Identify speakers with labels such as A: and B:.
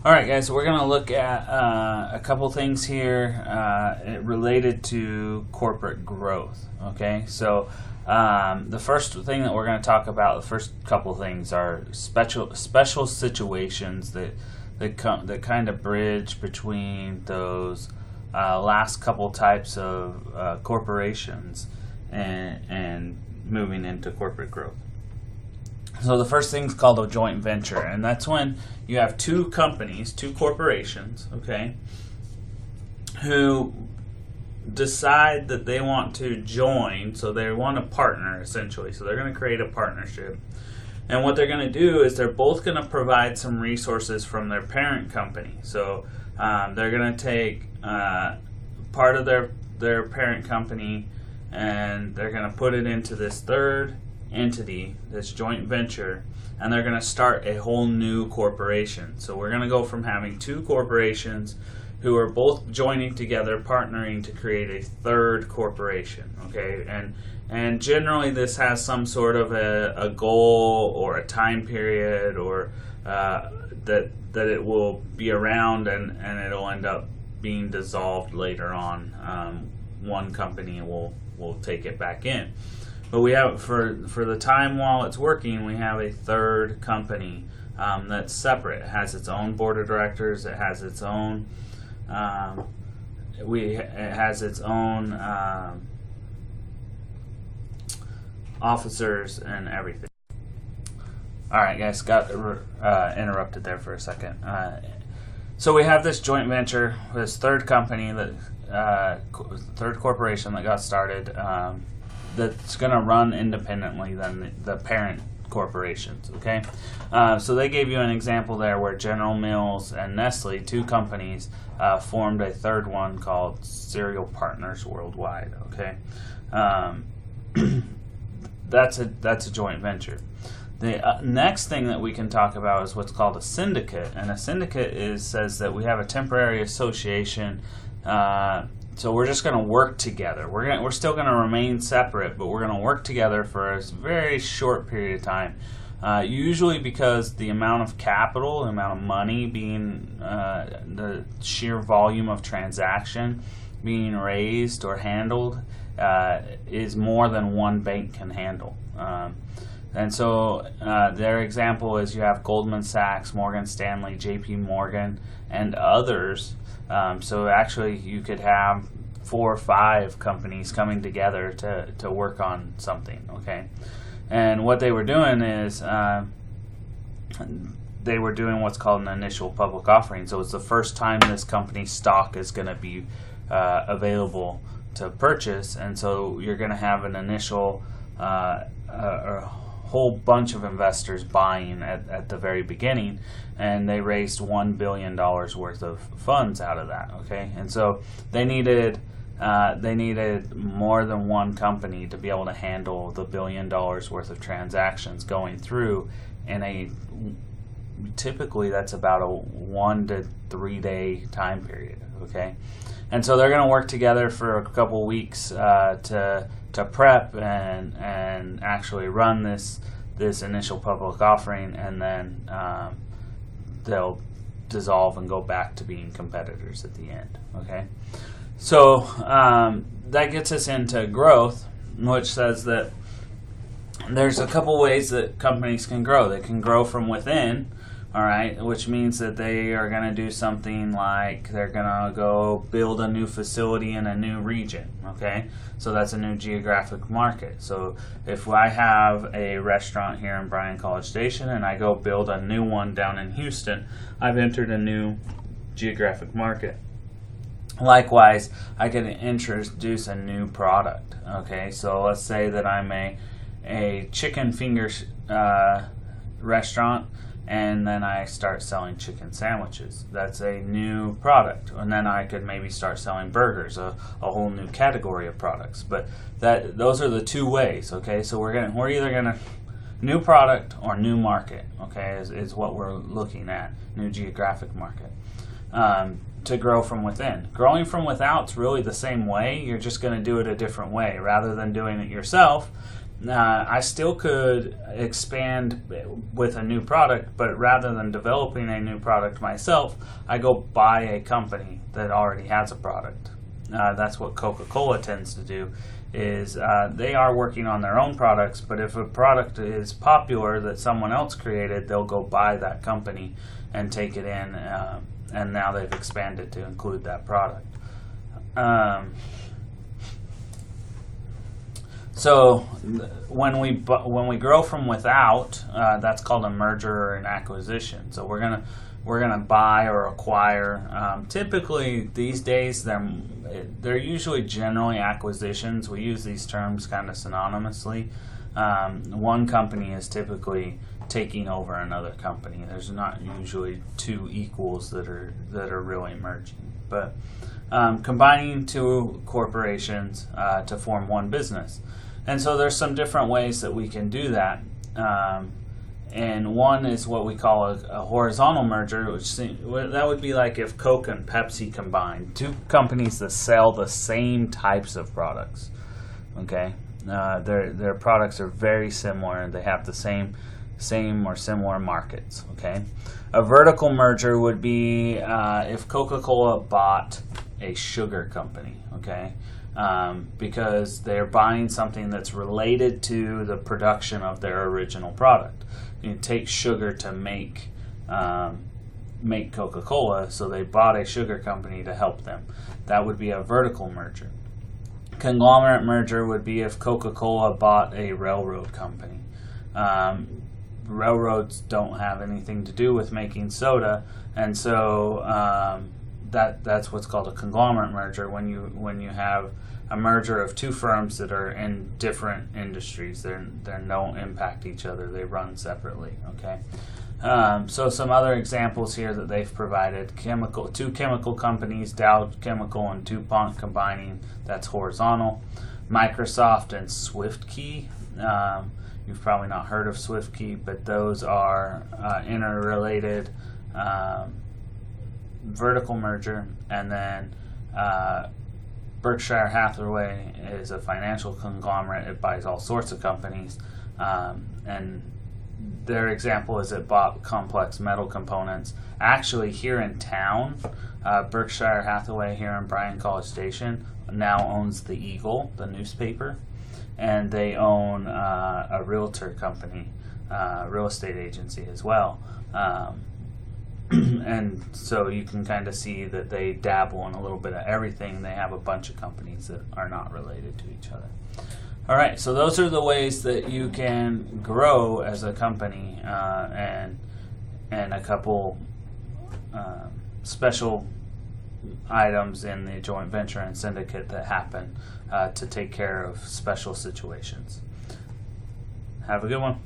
A: All right, guys, so we're going to look at a couple things here related to corporate growth. Okay, so the first thing that we're going to talk about, the first couple things, are special situations that kind of bridge between those last couple types of corporations and moving into corporate growth. So the first thing is called a joint venture, and that's when you have two companies, two corporations, okay, who decide that they want to join, so they want to partner essentially. So they're going to create a partnership. And what they're going to do is they're both going to provide some resources from their parent company. So they're going to take part of their parent company and they're going to put it into this third entity, this joint venture, and they're going to start a whole new corporation. So we're going to go from having two corporations who are both joining together, partnering to create a third corporation. Okay, and generally this has some sort of a goal or a time period, or that it will be around and it'll end up being dissolved later on. One company will take it back in. But we have, for the time while it's working, we have a third company that's separate. It has its own board of directors. It has its own officers and everything. All right, guys, got interrupted there for a second. So we have this joint venture, this third company, third corporation that got started. That's going to run independently than the parent corporations. Okay, so they gave you an example there where General Mills and Nestle, two companies, formed a third one called Cereal Partners Worldwide. Okay, that's a joint venture. The next thing that we can talk about is what's called a syndicate, and a syndicate says that we have a temporary association. So we're just going to work together. We're still going to remain separate, but we're going to work together for a very short period of time. Usually because the amount of capital, the amount of money being, the sheer volume of transaction being raised or handled is more than one bank can handle. And so their example is you have Goldman Sachs, Morgan Stanley, JP Morgan, and others. So actually you could have 4 or 5 companies coming together to work on something, okay? And what they were doing is they were doing what's called an initial public offering. So it's the first time this company's stock is going to be available to purchase, and so you're going to have an initial a whole bunch of investors buying at the very beginning, and they raised $1 billion worth of funds out of that. Okay, and so they needed more than one company to be able to handle the $1 billion worth of transactions going through in typically that's about a 1 to 3 day time period. Okay, and so they're going to work together for a couple weeks to prep and actually run this initial public offering, and then they'll dissolve and go back to being competitors at the end. Okay, so that gets us into growth, which says that there's a couple ways that companies can grow. They can grow from within. All right, which means that they are going to do something like they're going to go build a new facility in a new region, okay? So that's a new geographic market. So if I have a restaurant here in Bryan College Station and I go build a new one down in Houston, I've entered a new geographic market. Likewise, I can introduce a new product, okay? So let's say that I'm a chicken fingers restaurant, and then I start selling chicken sandwiches. That's a new product. And then I could maybe start selling burgers, a whole new category of products. But those are the two ways, okay? So we're either gonna new product or new market, okay, is what we're looking at, new geographic market. To grow from within. Growing from without's really the same way, you're just gonna do it a different way. Rather than doing it yourself, I still could expand with a new product, but rather than developing a new product myself, I go buy a company that already has a product. That's what Coca-Cola tends to do, is they are working on their own products, but if a product is popular that someone else created, they'll go buy that company and take it in, and now they've expanded to include that product. So when we grow from without, that's called a merger or an acquisition. So we're gonna buy or acquire. Typically these days they're usually generally acquisitions. We use these terms kind of synonymously. One company is typically taking over another company. There's not usually two equals that are really merging, but combining two corporations to form one business. And so there's some different ways that we can do that. And one is what we call a horizontal merger, that would be like if Coke and Pepsi combined, two companies that sell the same types of products. Okay, their products are very similar, and they have the same or similar markets. Okay, a vertical merger would be if Coca-Cola bought a sugar company. Okay. Because they're buying something that's related to the production of their original product. You take sugar to make Coca-Cola, so they bought a sugar company to help them. That would be a vertical merger. Conglomerate merger would be if Coca-Cola bought a railroad company. Railroads don't have anything to do with making soda, and so that's what's called a conglomerate merger, when you have a merger of two firms that are in different industries. They don't impact each other. They run separately. Okay. So some other examples here that they've provided: two chemical companies, Dow Chemical and DuPont combining. That's horizontal. Microsoft and SwiftKey. You've probably not heard of SwiftKey, but those are interrelated. Vertical merger. And then Berkshire Hathaway is a financial conglomerate. It buys all sorts of companies, and their example is it bought Complex Metal Components. Actually, here in town, Berkshire Hathaway here in Bryan College Station now owns the Eagle, the newspaper, and they own a realtor company, real estate agency as well. And so you can kind of see that they dabble in a little bit of everything. They have a bunch of companies that are not related to each other. All right, so those are the ways that you can grow as a company, and a couple special items in the joint venture and syndicate that happen to take care of special situations. Have a good one.